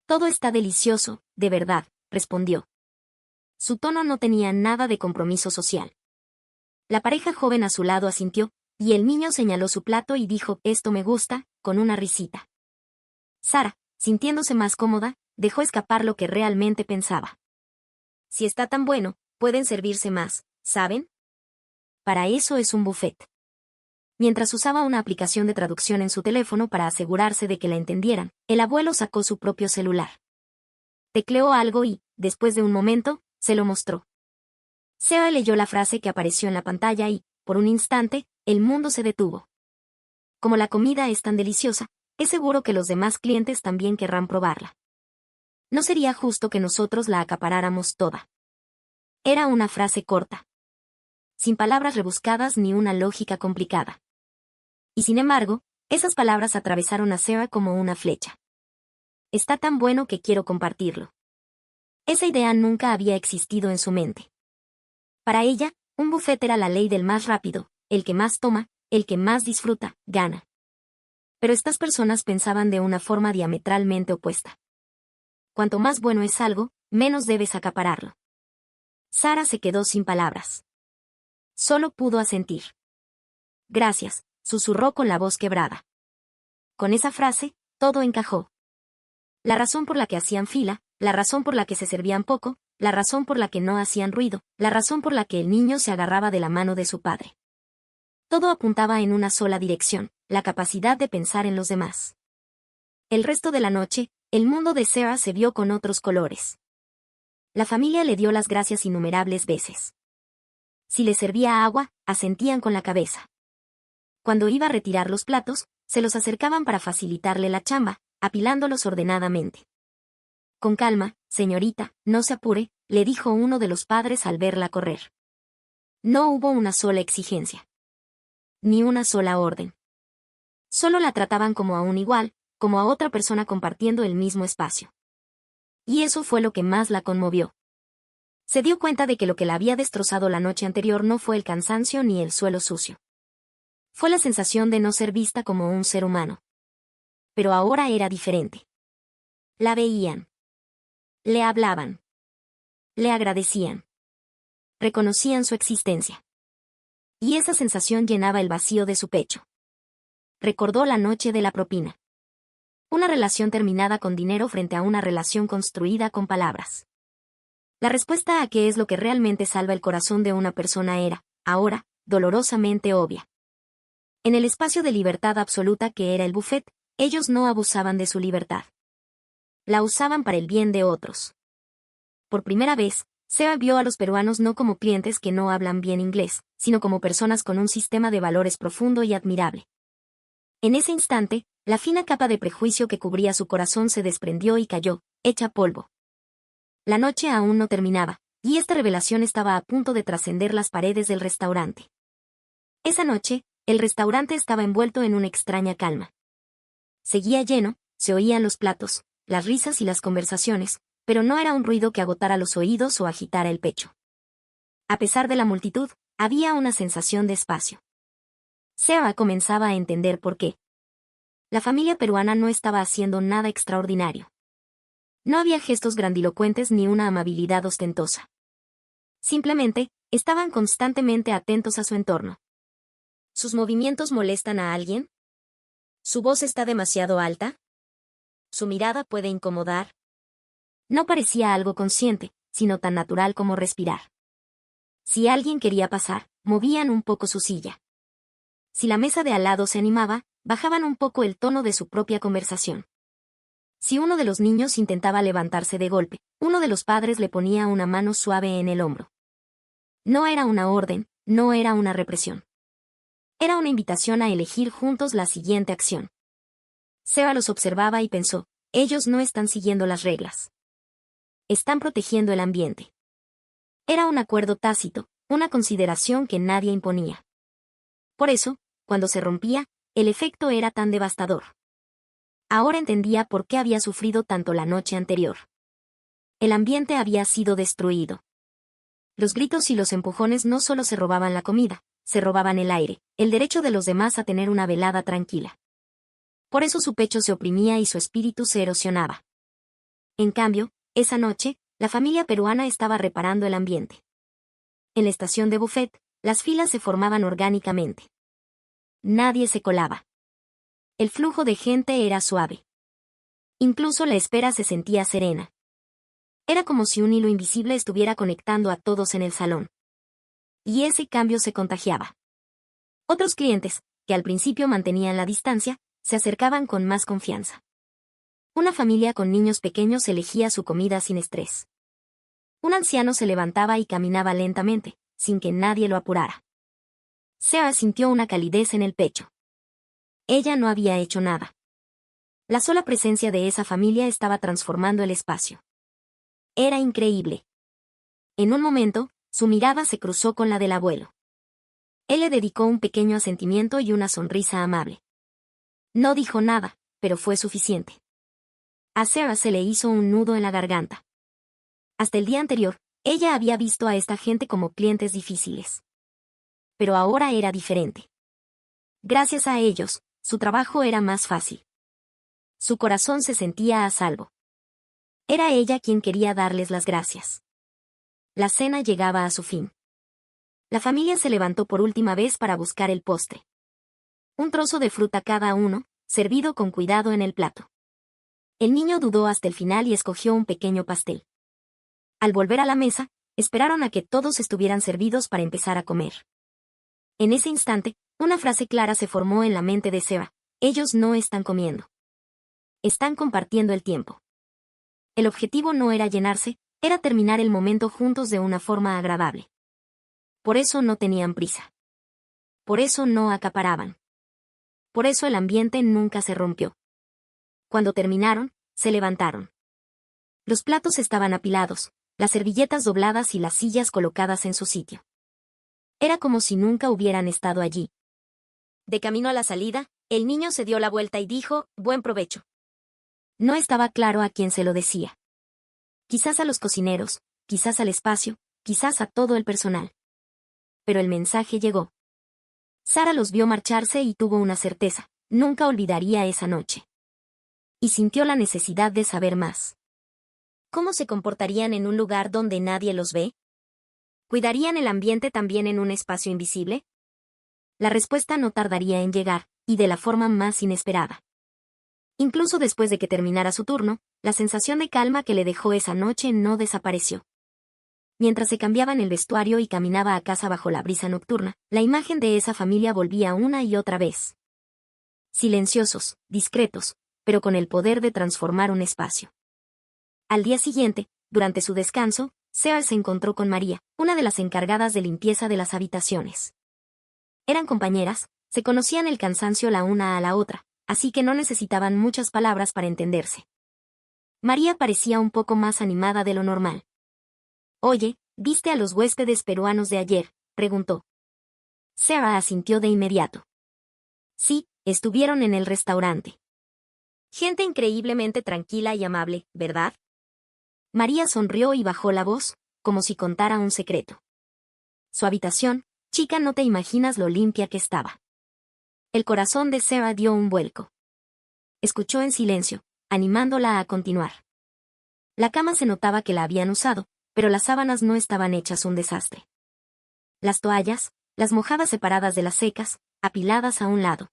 Todo está delicioso, de verdad, respondió. Su tono no tenía nada de compromiso social. La pareja joven a su lado asintió, y el niño señaló su plato y dijo, esto me gusta, con una risita. Sara, sintiéndose más cómoda, dejó escapar lo que realmente pensaba. Si está tan bueno, pueden servirse más, ¿saben? Para eso es un buffet. Mientras usaba una aplicación de traducción en su teléfono para asegurarse de que la entendieran, el abuelo sacó su propio celular. Tecleó algo y, después de un momento, se lo mostró. Seba leyó la frase que apareció en la pantalla y, por un instante, el mundo se detuvo. Como la comida es tan deliciosa, es seguro que los demás clientes también querrán probarla. No sería justo que nosotros la acaparáramos toda. Era una frase corta, sin palabras rebuscadas ni una lógica complicada. Y sin embargo, esas palabras atravesaron a Seba como una flecha. Está tan bueno que quiero compartirlo. Esa idea nunca había existido en su mente. Para ella, un buffet era la ley del más rápido, el que más toma, el que más disfruta, gana. Pero estas personas pensaban de una forma diametralmente opuesta. Cuanto más bueno es algo, menos debes acapararlo. Sara se quedó sin palabras. Solo pudo asentir. Gracias, susurró con la voz quebrada. Con esa frase, todo encajó. La razón por la que hacían fila, la razón por la que se servían poco, la razón por la que no hacían ruido, la razón por la que el niño se agarraba de la mano de su padre. Todo apuntaba en una sola dirección, la capacidad de pensar en los demás. El resto de la noche, el mundo de Sarah se vio con otros colores. La familia le dio las gracias innumerables veces. Si le servía agua, asentían con la cabeza. Cuando iba a retirar los platos, se los acercaban para facilitarle la chamba, apilándolos ordenadamente. Con calma, señorita, no se apure, le dijo uno de los padres al verla correr. No hubo una sola exigencia. Ni una sola orden. Solo la trataban como a un igual, como a otra persona compartiendo el mismo espacio. Y eso fue lo que más la conmovió. Se dio cuenta de que lo que la había destrozado la noche anterior no fue el cansancio ni el suelo sucio. Fue la sensación de no ser vista como un ser humano. Pero ahora era diferente. La veían. Le hablaban. Le agradecían. Reconocían su existencia. Y esa sensación llenaba el vacío de su pecho. Recordó la noche de la propina. Una relación terminada con dinero frente a una relación construida con palabras. La respuesta a qué es lo que realmente salva el corazón de una persona era, ahora, dolorosamente obvia. En el espacio de libertad absoluta que era el buffet, ellos no abusaban de su libertad. La usaban para el bien de otros. Por primera vez, Seba vio a los peruanos no como clientes que no hablan bien inglés, sino como personas con un sistema de valores profundo y admirable. En ese instante, la fina capa de prejuicio que cubría su corazón se desprendió y cayó, hecha polvo. La noche aún no terminaba, y esta revelación estaba a punto de trascender las paredes del restaurante. Esa noche, el restaurante estaba envuelto en una extraña calma. Seguía lleno, se oían los platos, las risas y las conversaciones, pero no era un ruido que agotara los oídos o agitara el pecho. A pesar de la multitud, había una sensación de espacio. Sarah comenzaba a entender por qué. La familia peruana no estaba haciendo nada extraordinario. No había gestos grandilocuentes ni una amabilidad ostentosa. Simplemente, estaban constantemente atentos a su entorno. ¿Sus movimientos molestan a alguien? ¿Su voz está demasiado alta? ¿Su mirada puede incomodar? No parecía algo consciente, sino tan natural como respirar. Si alguien quería pasar, movían un poco su silla. Si la mesa de al lado se animaba, bajaban un poco el tono de su propia conversación. Si uno de los niños intentaba levantarse de golpe, uno de los padres le ponía una mano suave en el hombro. No era una orden, no era una represión. Era una invitación a elegir juntos la siguiente acción. Sarah los observaba y pensó, ellos no están siguiendo las reglas. Están protegiendo el ambiente. Era un acuerdo tácito, una consideración que nadie imponía. Por eso, cuando se rompía, el efecto era tan devastador. Ahora entendía por qué había sufrido tanto la noche anterior. El ambiente había sido destruido. Los gritos y los empujones no solo se robaban la comida, se robaban el aire, el derecho de los demás a tener una velada tranquila. Por eso su pecho se oprimía y su espíritu se erosionaba. En cambio, esa noche, la familia peruana estaba reparando el ambiente. En la estación de buffet, las filas se formaban orgánicamente. Nadie se colaba. El flujo de gente era suave. Incluso la espera se sentía serena. Era como si un hilo invisible estuviera conectando a todos en el salón. Y ese cambio se contagiaba. Otros clientes, que al principio mantenían la distancia, se acercaban con más confianza. Una familia con niños pequeños elegía su comida sin estrés. Un anciano se levantaba y caminaba lentamente, sin que nadie lo apurara. Sarah sintió una calidez en el pecho. Ella no había hecho nada. La sola presencia de esa familia estaba transformando el espacio. Era increíble. En un momento, su mirada se cruzó con la del abuelo. Él le dedicó un pequeño asentimiento y una sonrisa amable. No dijo nada, pero fue suficiente. A Sarah se le hizo un nudo en la garganta. Hasta el día anterior, ella había visto a esta gente como clientes difíciles. Pero ahora era diferente. Gracias a ellos, su trabajo era más fácil. Su corazón se sentía a salvo. Era ella quien quería darles las gracias. La cena llegaba a su fin. La familia se levantó por última vez para buscar el postre. Un trozo de fruta cada uno, servido con cuidado en el plato. El niño dudó hasta el final y escogió un pequeño pastel. Al volver a la mesa, esperaron a que todos estuvieran servidos para empezar a comer. En ese instante, una frase clara se formó en la mente de Sarah: ellos no están comiendo. Están compartiendo el tiempo. El objetivo no era llenarse, era terminar el momento juntos de una forma agradable. Por eso no tenían prisa. Por eso no acaparaban. Por eso el ambiente nunca se rompió. Cuando terminaron, se levantaron. Los platos estaban apilados, las servilletas dobladas y las sillas colocadas en su sitio. Era como si nunca hubieran estado allí. De camino a la salida, el niño se dio la vuelta y dijo: «Buen provecho». No estaba claro a quién se lo decía. Quizás a los cocineros, quizás al espacio, quizás a todo el personal. Pero el mensaje llegó. Sarah los vio marcharse y tuvo una certeza: nunca olvidaría esa noche. Y sintió la necesidad de saber más. ¿Cómo se comportarían en un lugar donde nadie los ve? ¿Cuidarían el ambiente también en un espacio invisible? La respuesta no tardaría en llegar, y de la forma más inesperada. Incluso después de que terminara su turno, la sensación de calma que le dejó esa noche no desapareció. Mientras se cambiaban el vestuario y caminaba a casa bajo la brisa nocturna, la imagen de esa familia volvía una y otra vez. Silenciosos, discretos, pero con el poder de transformar un espacio. Al día siguiente, durante su descanso, Sarah se encontró con María, una de las encargadas de limpieza de las habitaciones. Eran compañeras, se conocían el cansancio la una a la otra, así que no necesitaban muchas palabras para entenderse. María parecía un poco más animada de lo normal. «Oye, ¿viste a los huéspedes peruanos de ayer?», preguntó. Sarah asintió de inmediato. «Sí, estuvieron en el restaurante». Gente increíblemente tranquila y amable, ¿verdad? María sonrió y bajó la voz, como si contara un secreto. Su habitación, chica, no te imaginas lo limpia que estaba. El corazón de Sarah dio un vuelco. Escuchó en silencio, animándola a continuar. La cama se notaba que la habían usado, pero las sábanas no estaban hechas un desastre. Las toallas, las mojadas separadas de las secas, apiladas a un lado.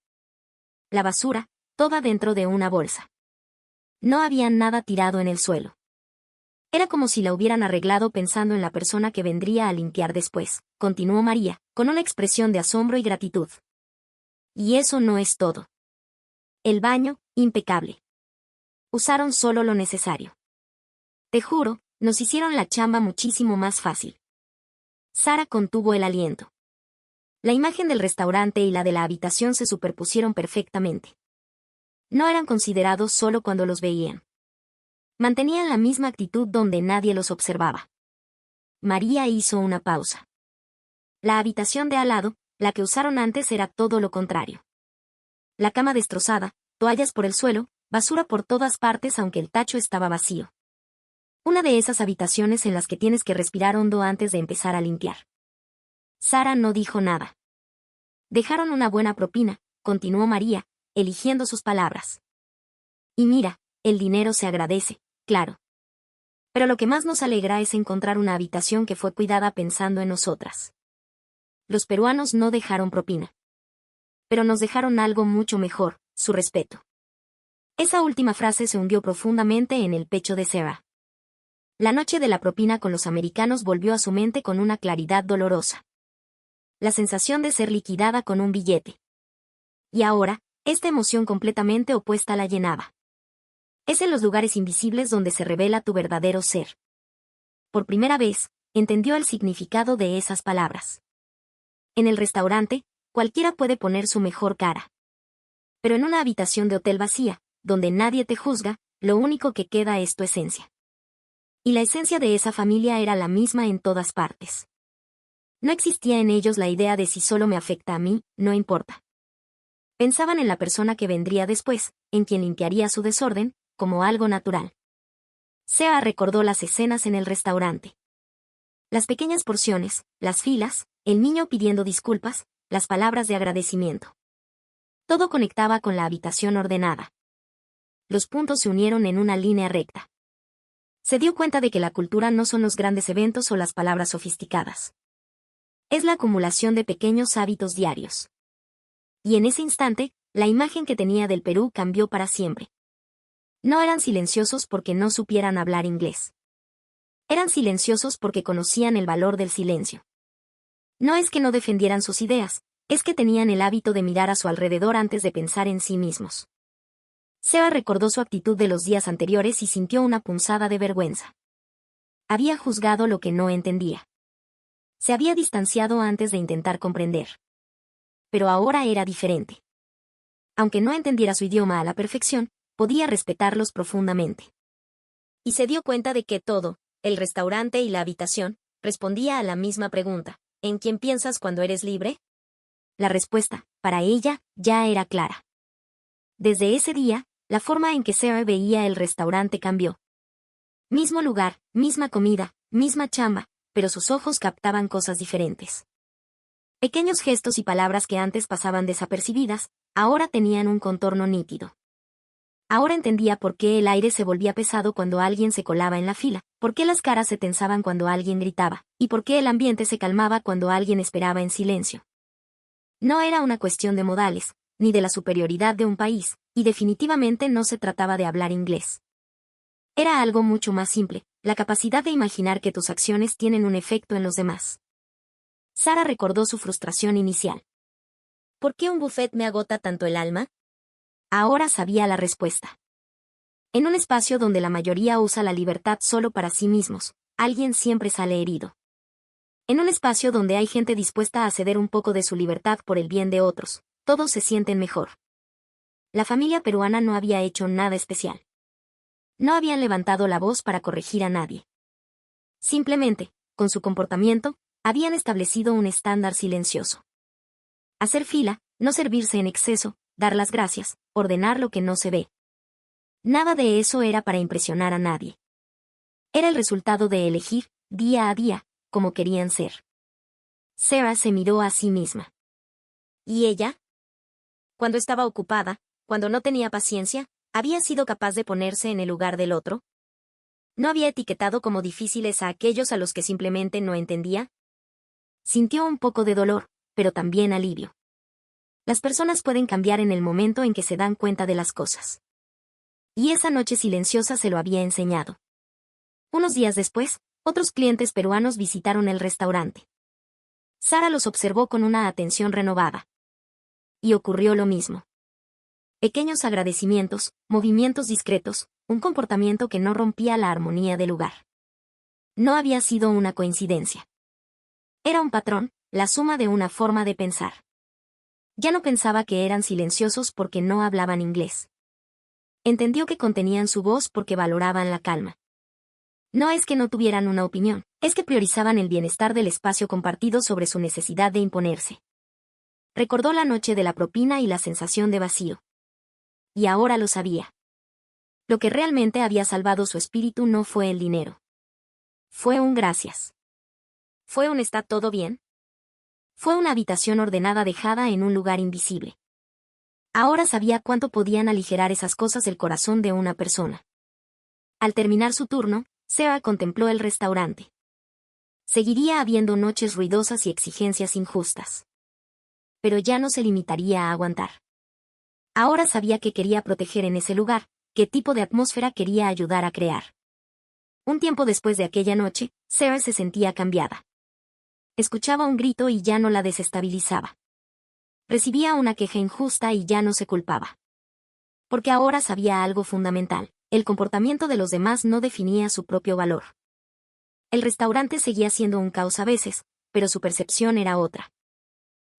La basura, toda dentro de una bolsa. No había nada tirado en el suelo. Era como si la hubieran arreglado pensando en la persona que vendría a limpiar después, continuó María, con una expresión de asombro y gratitud. Y eso no es todo. El baño, impecable. Usaron solo lo necesario. Te juro, nos hicieron la chamba muchísimo más fácil. Sara contuvo el aliento. La imagen del restaurante y la de la habitación se superpusieron perfectamente. No eran considerados solo cuando los veían. Mantenían la misma actitud donde nadie los observaba. María hizo una pausa. La habitación de al lado, la que usaron antes, era todo lo contrario. La cama destrozada, toallas por el suelo, basura por todas partes aunque el tacho estaba vacío. Una de esas habitaciones en las que tienes que respirar hondo antes de empezar a limpiar. Sara no dijo nada. Dejaron una buena propina, continuó María, eligiendo sus palabras. Y mira, el dinero se agradece, claro. Pero lo que más nos alegra es encontrar una habitación que fue cuidada pensando en nosotras. Los peruanos no dejaron propina. Pero nos dejaron algo mucho mejor, su respeto. Esa última frase se hundió profundamente en el pecho de Sarah. La noche de la propina con los americanos volvió a su mente con una claridad dolorosa. La sensación de ser liquidada con un billete. Y ahora, esta emoción completamente opuesta la llenaba. Es en los lugares invisibles donde se revela tu verdadero ser. Por primera vez, entendió el significado de esas palabras. En el restaurante, cualquiera puede poner su mejor cara. Pero en una habitación de hotel vacía, donde nadie te juzga, lo único que queda es tu esencia. Y la esencia de esa familia era la misma en todas partes. No existía en ellos la idea de si solo me afecta a mí, no importa. Pensaban en la persona que vendría después, en quien limpiaría su desorden, como algo natural. Sea recordó las escenas en el restaurante. Las pequeñas porciones, las filas, el niño pidiendo disculpas, las palabras de agradecimiento. Todo conectaba con la habitación ordenada. Los puntos se unieron en una línea recta. Se dio cuenta de que la cultura no son los grandes eventos o las palabras sofisticadas. Es la acumulación de pequeños hábitos diarios. Y en ese instante, la imagen que tenía del Perú cambió para siempre. No eran silenciosos porque no supieran hablar inglés. Eran silenciosos porque conocían el valor del silencio. No es que no defendieran sus ideas, es que tenían el hábito de mirar a su alrededor antes de pensar en sí mismos. Seba recordó su actitud de los días anteriores y sintió una punzada de vergüenza. Había juzgado lo que no entendía. Se había distanciado antes de intentar comprender. Pero ahora era diferente. Aunque no entendiera su idioma a la perfección, podía respetarlos profundamente. Y se dio cuenta de que todo, el restaurante y la habitación, respondía a la misma pregunta: ¿en quién piensas cuando eres libre? La respuesta, para ella, ya era clara. Desde ese día, la forma en que Sarah veía el restaurante cambió. Mismo lugar, misma comida, misma chamba, pero sus ojos captaban cosas diferentes. Pequeños gestos y palabras que antes pasaban desapercibidas, ahora tenían un contorno nítido. Ahora entendía por qué el aire se volvía pesado cuando alguien se colaba en la fila, por qué las caras se tensaban cuando alguien gritaba, y por qué el ambiente se calmaba cuando alguien esperaba en silencio. No era una cuestión de modales, ni de la superioridad de un país, y definitivamente no se trataba de hablar inglés. Era algo mucho más simple, la capacidad de imaginar que tus acciones tienen un efecto en los demás. Sara recordó su frustración inicial. ¿Por qué un buffet me agota tanto el alma? Ahora sabía la respuesta. En un espacio donde la mayoría usa la libertad solo para sí mismos, alguien siempre sale herido. En un espacio donde hay gente dispuesta a ceder un poco de su libertad por el bien de otros, todos se sienten mejor. La familia peruana no había hecho nada especial. No habían levantado la voz para corregir a nadie. Simplemente, con su comportamiento, habían establecido un estándar silencioso. Hacer fila, no servirse en exceso, dar las gracias, ordenar lo que no se ve. Nada de eso era para impresionar a nadie. Era el resultado de elegir, día a día, como querían ser. Sarah se miró a sí misma. ¿Y ella? Cuando estaba ocupada, cuando no tenía paciencia, ¿había sido capaz de ponerse en el lugar del otro? ¿No había etiquetado como difíciles a aquellos a los que simplemente no entendía? Sintió un poco de dolor, pero también alivio. Las personas pueden cambiar en el momento en que se dan cuenta de las cosas. Y esa noche silenciosa se lo había enseñado. Unos días después, otros clientes peruanos visitaron el restaurante. Sara los observó con una atención renovada. Y ocurrió lo mismo. Pequeños agradecimientos, movimientos discretos, un comportamiento que no rompía la armonía del lugar. No había sido una coincidencia. Era un patrón, la suma de una forma de pensar. Ya no pensaba que eran silenciosos porque no hablaban inglés. Entendió que contenían su voz porque valoraban la calma. No es que no tuvieran una opinión, es que priorizaban el bienestar del espacio compartido sobre su necesidad de imponerse. Recordó la noche de la propina y la sensación de vacío. Y ahora lo sabía. Lo que realmente había salvado su espíritu no fue el dinero. Fue un gracias. Fue un ¿está todo bien? Fue una habitación ordenada dejada en un lugar invisible. Ahora sabía cuánto podían aligerar esas cosas el corazón de una persona. Al terminar su turno, Sarah contempló el restaurante. Seguiría habiendo noches ruidosas y exigencias injustas. Pero ya no se limitaría a aguantar. Ahora sabía qué quería proteger en ese lugar, qué tipo de atmósfera quería ayudar a crear. Un tiempo después de aquella noche, Sarah se sentía cambiada. Escuchaba un grito y ya no la desestabilizaba. Recibía una queja injusta y ya no se culpaba. Porque ahora sabía algo fundamental: el comportamiento de los demás no definía su propio valor. El restaurante seguía siendo un caos a veces, pero su percepción era otra.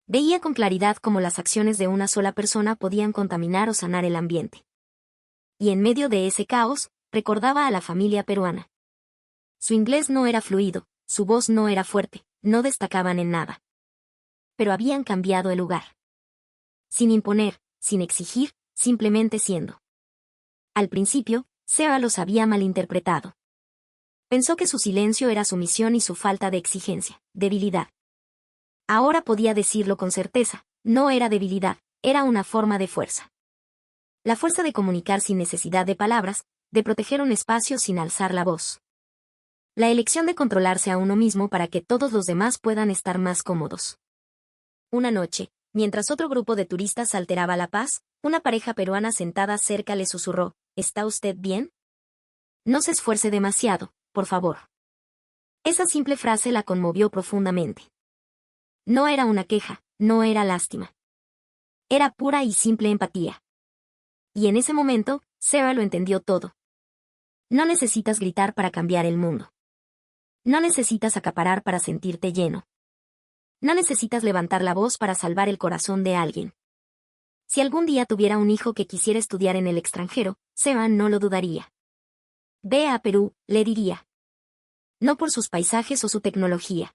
Veía con claridad cómo las acciones de una sola persona podían contaminar o sanar el ambiente. Y en medio de ese caos, recordaba a la familia peruana. Su inglés no era fluido, su voz no era fuerte, no destacaban en nada. Pero habían cambiado el lugar. Sin imponer, sin exigir, simplemente siendo. Al principio, Sarah los había malinterpretado. Pensó que su silencio era sumisión y su falta de exigencia, debilidad. Ahora podía decirlo con certeza: no era debilidad, era una forma de fuerza. La fuerza de comunicar sin necesidad de palabras, de proteger un espacio sin alzar la voz. La elección de controlarse a uno mismo para que todos los demás puedan estar más cómodos. Una noche, mientras otro grupo de turistas alteraba la paz, una pareja peruana sentada cerca le susurró: ¿está usted bien? No se esfuerce demasiado, por favor. Esa simple frase la conmovió profundamente. No era una queja, no era lástima. Era pura y simple empatía. Y en ese momento, Sarah lo entendió todo. No necesitas gritar para cambiar el mundo. No necesitas acaparar para sentirte lleno. No necesitas levantar la voz para salvar el corazón de alguien. Si algún día tuviera un hijo que quisiera estudiar en el extranjero, Sarah no lo dudaría. Ve a Perú, le diría. No por sus paisajes o su tecnología,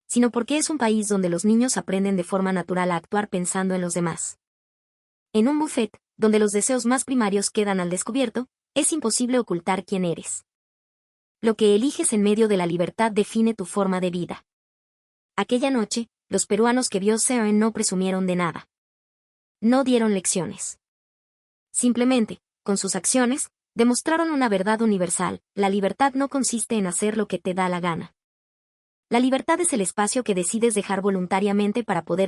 sino porque es un país donde los niños aprenden de forma natural a actuar pensando en los demás. En un buffet, donde los deseos más primarios quedan al descubierto, es imposible ocultar quién eres. Lo que eliges en medio de la libertad define tu forma de vida. Aquella noche, los peruanos que vio Sarah no presumieron de nada. No dieron lecciones. Simplemente, con sus acciones, demostraron una verdad universal: la libertad no consiste en hacer lo que te da la gana. La libertad es el espacio que decides dejar voluntariamente para poder